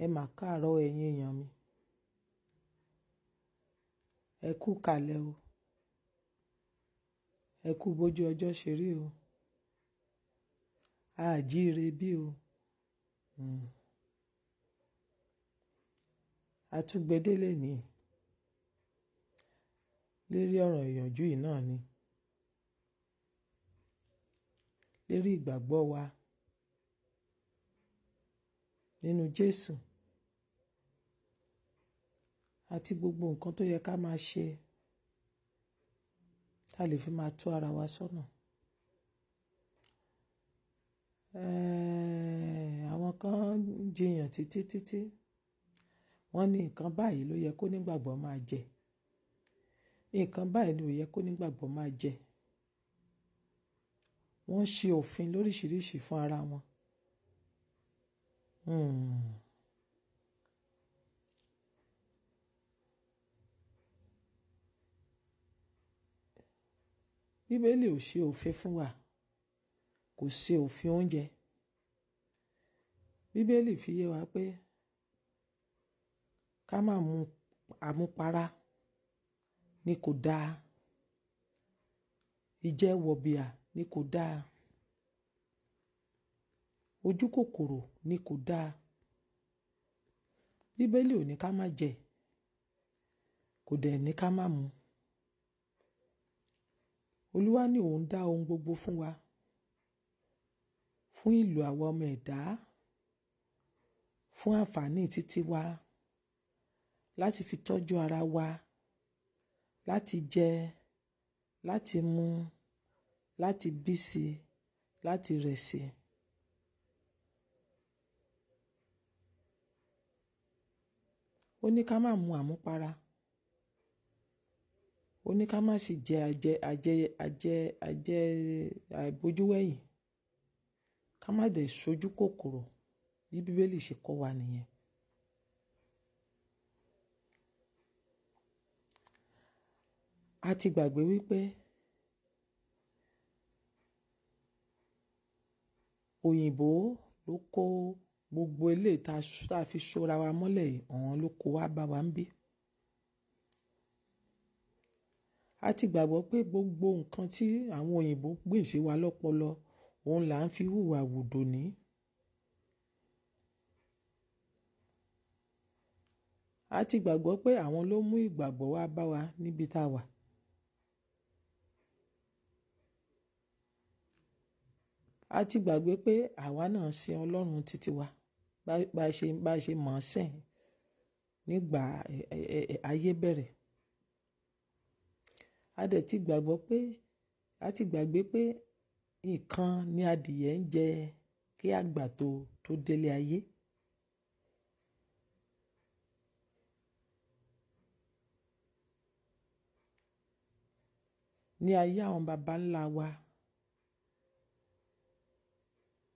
Ẹ mà káàárọ̀ ẹ̀yin èèyàn mi. Ẹ kú kalẹ̀ o. Ẹ kú bójú ọjọ́ ṣe rí o. Àjíire bí o. Àtúgbédélé ní lérí ọ̀rọ̀ ìyànjú yìí náà ni. Lérí ìgbàgbọ́ wa nínú Jésù àti gbogbo nǹkan tó yẹ ká máa ṣe tá lè fi máa tó ara wa sọ́nà. Àwọn kan jiyàn títí wọ́n ní nǹkan báyìí ló yẹ kó nígbàgbọ́ máa jẹ, nǹkan báyìí ló yẹ kó nígbàgbọ́ máa jẹ. Wọ́n ṣe òfin lóríṣiríṣi fún ara wọn. Bíbélì ò ṣe òfin fún wa, kò ṣe òfin oúnjẹ. Bíbélì fi yé wa pé ká má mu àmupara ni kò dáa, ìjẹ wọ̀bìà ni kò dáa, ojú kòkòrò ni kò dáa. Bíbélì ò ní ká má jẹ, kò dẹ̀ ní ká má mu. Olúwa ní òun dá ohun gbogbo fún wa, fún ìlò àwa ọmọ ẹ̀dá, fún àǹfààní títí wa, láti fi tọ́jú ara wa, láti jẹ, láti mu, láti bí sí, láti rẹ̀ sí. Ó ní ká má mu àmupara. Ó ní ká má sì jẹ àìbójúwẹ̀yìn. Ká má dẹ̀ ṣojú kòkòrò bí Bíbélì ṣe kọ́ wa nìyẹn. A ti gbàgbé wípé òyìnbó ló kó gbogbo eléyìí tá a fi ṣọ́ra wa mọ́lẹ̀ yìí, ọ̀hún ló kó wá bá wa ń bí. A ti gbàgbọ́ pé gbogbo nǹkan tí àwọn òyìnbó gbìn sí wa lọ́pọlọ, òun là ń fi hùwà wùdò ní. A ti gbàgbọ́ pé àwọn ló mú ìgbàgbọ́ wá bá wa níbi tá a wà. A ti gbàgbé pé àwa náà sin Ọlọ́run títí wa bá a ṣe mọ̀ ọ́n sìn nígbà ayé bẹ̀rẹ̀. A dẹ̀ ti gbàgbé pé nǹkan ni adìyẹ ń jẹ kí àgbà tó délé ayé. Ní ayé àwọn baba ńlá wa,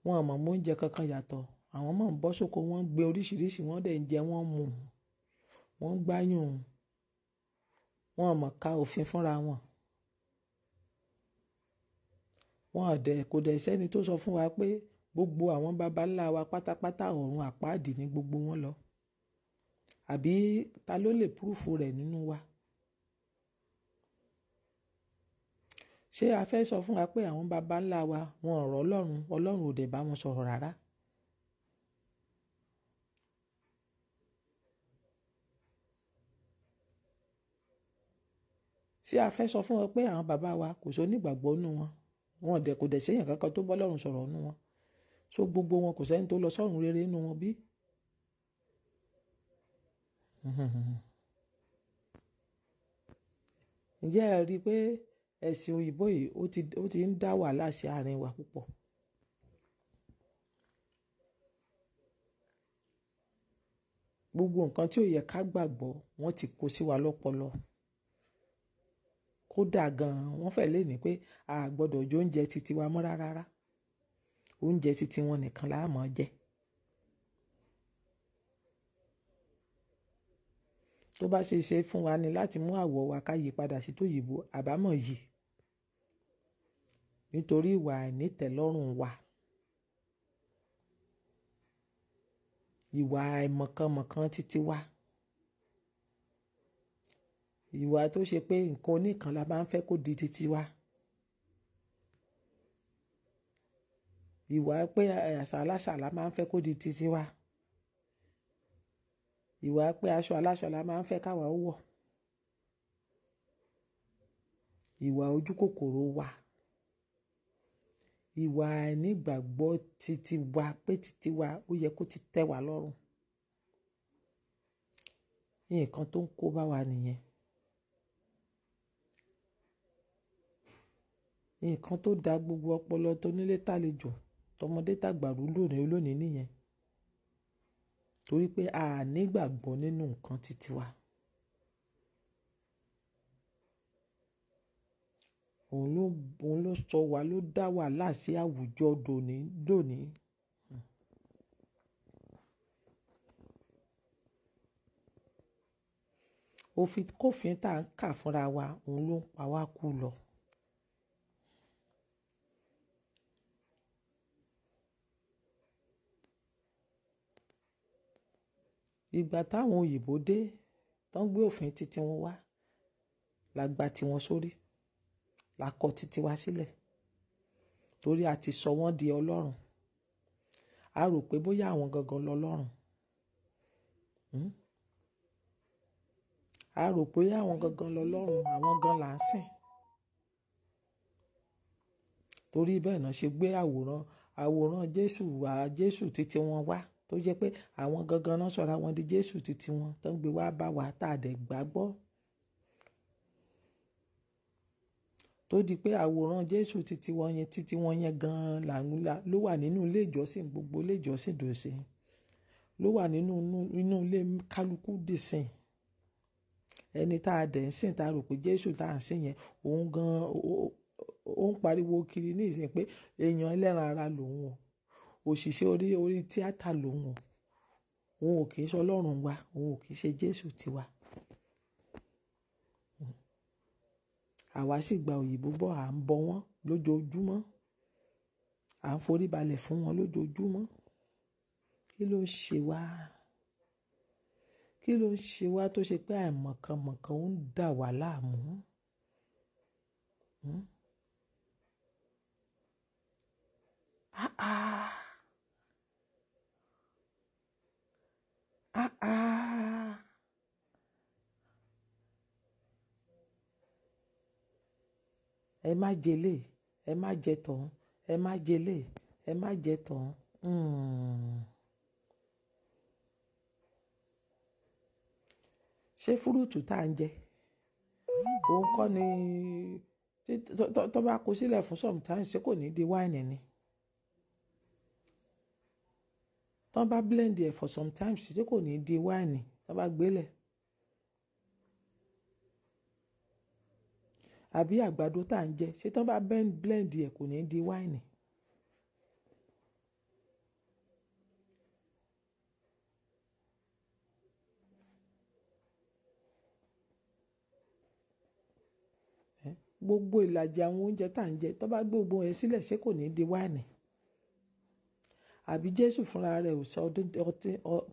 wọn mọ̀ mọ́ oúnjẹ kankan yàtọ̀. Àwọn mọ̀ ń bọ́ sóko, wọ́n ń gbé oríṣiríṣi, wọ́n dẹ̀ ń jẹ, wọ́n mu, wọ́n ń gbáyùn. Wọn mọ̀ ká òfin fúnra wọn. Kò dẹ̀ sẹ́ni tó sọ fún wa pé gbogbo àwọn baba ńlá wa pátápátá ọ̀run àpáàdì ní gbogbo wọn lọ. Àbí ta ló lè púrúfù rẹ̀ nínú wa? Ṣé a fẹ́ sọ fún wa pé àwọn baba ńlá wa wọn ọ̀rọ̀ Ọlọ́run ò dẹ̀ bá wọn sọ̀rọ̀ rárá? Ṣé a fẹ́ sọ fún wọn pé àwọn bàbá wa kò sí onígbàgbọ́ nínú wọn kò dẹ̀ séèyàn kankan tó bọ́ Ọlọ́run sọ̀rọ̀ nínú wọn? So gbogbo wọn kò sẹ́ni tó lọ sọ́run rere nínú wọn bí? Ǹjẹ́ ẹ rí i pé ẹ̀sìn òyìnbó yìí ó ti ń dá wàhálà sí àárín wa púpọ̀? Gbogbo nǹkan tí ò yẹ ká gbàgbọ́ wọ́n ti kó sí wa lọ́pọlọ. Kódà gan-an wọ́n fẹ́ lè ní pé a gbọ́dọ̀ jẹ oúnjẹ titi wa mọ́ rárá. Oúnjẹ titi wọn nìkan la máa jẹ. Tó bá ṣe fún wa ni láti mú àwọ̀ wa ká yí padà sí tòyìnbó, àbámọ̀ yìí nítorí ìwà àìnítẹ̀lọ́rùn wa. ìwà àìmọ̀kànmọ̀kàn títí wa, ìwà tó ṣe pé nǹkan oníkan la máa ń fẹ́ kó di títí wa, ìwà pé àṣà aláṣà la máa ń fẹ́ kó di títí wa, ìwà pé aṣọ aláṣọ la máa ń fẹ́ káwa ó wọ̀, ìwà ojú kòkòrò wa, ìwà àìnígbàgbọ́ títí wa pé títí wa ó yẹ kó ti tẹ́ wa lọ́rùn. Nǹkan tó ń kó bá wa nìyẹn. Nǹkan tó da gbogbo ọpọlọ tó nílé tàlejò tọmọdé tàgbàrú lónìí nìyẹn. Torí pé a nígbàgbọ́ nínú nǹkan títí wa. Òun ló sọ wá, ló dá wàhálà sí àwùjọ lónìí. Òfin kófin tá à ń kà fúnra wa, òun ló ń pa wá kú lọ. Ìgbà táwọn òyìnbó dé tán gbé òfin títí wọn wá, la gba tiwọn sórí, la kọ títí wa sílẹ̀, torí a ti sọ wọ́n di ọlọ́run. A rò pé bóyá àwọn gangan lọ́lọ́run. A rò pé àwọn gangan lọ́lọ́run, àwọn gan là ń sìn. Torí bẹ́ẹ̀ náà ṣe gbé àwòrán Jésù títí wọn wá, tó jẹ́ pé àwọn gangan náà sọ̀rọ̀ àwọn di Jésù títí wọn, tó ń gbé wá bá wa tá a dẹ̀ gbàgbọ́. Tó di pé àwòrán Jésù títí wọn yẹn gan-an ló wà nínú ilé ìjọsìn, gbogbo ilé ìjọsìn dòsìn, ló wà nínú ilé kálukú dìsìn. Ẹni tá a dẹ̀ ń sìn, tá a rò pé Jésù tá a ń sìn yẹn, òun gan-an ó ń pariwo kiri ní ìsìn pé èèyàn ẹlẹ́ran ara lòun o, òṣìṣẹ́ orí tíátà lòun o, òun ò kì í ṣe ọlọ́run wa, òun ò kì í ṣe Jésù tiwa. Àwa sì gba òyìnbó bọ̀, à ń bọ wọ́n lójoojúmọ́, à ń forí balẹ̀ fún wọn lójoojúmọ́. Kí ló ń ṣe wá? Kí ló ń ṣe wá tó ṣe pé àìmọ̀kànmọ̀kàn ń dà wá láàmú? Ẹ má jẹlé, ẹ má jẹ tọ̀hún, ẹ má jẹlé, ẹ má jẹ tọ̀hún. Ṣé fúrúùtù tá à ń jẹ òun kọ́ ni tó bá kó sílẹ̀ fún sometimes ṣé kò ní di wáìnì ni? Tó bá blend ẹ̀ for sometimes ṣé kò ní di wáìnì tó bá gbélẹ̀? Àbí àgbàdo tá à ń jẹ ṣé tó bá blend ẹ̀ kò ní di wáìnì? Gbogbo ìlàjì àwọn oúnjẹ tá à ń jẹ tó bá gbé gbogbo ẹ̀ sílẹ̀ ṣé kò ní di wáìnì? Àbí Jésù fúnra rẹ̀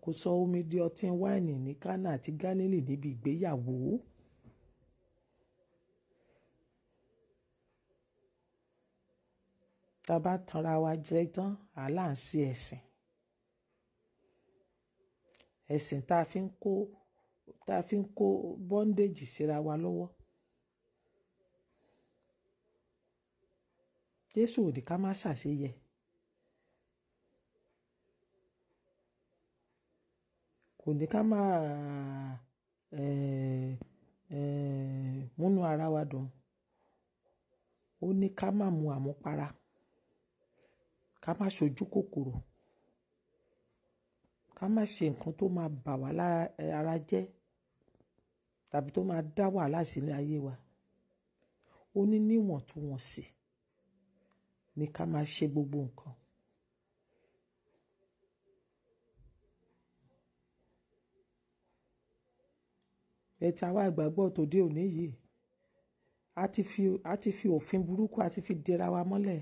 kò sọ omi di ọtí wáìnì ní Kánà àti Gálílì níbi ìgbéyàwó? Tá a bá tanra wa jẹ tán, àlá ń sí ẹ̀sìn tá a fi ń kó bondage síra wa lọ́wọ́. Jésù ò ní ká má ṣàṣeyẹ. Kò ní ká má múnú ara wa dùn. Ó ní ká má mu àmupara, ká má ṣojú kòkòrò, ká má ṣe nǹkan tó máa bà wá lára jẹ́ tàbí tó máa dá wàhálà sílé ayé wa. Ó ní níwọ̀ntúnwọ̀nsì ní ká máa ṣe gbogbo nǹkan. Ẹ̀ta wa ìgbàgbọ́ tòde òní yìí, a ti fi òfin burúkú a ti fi dèrà wa mọ́lẹ̀.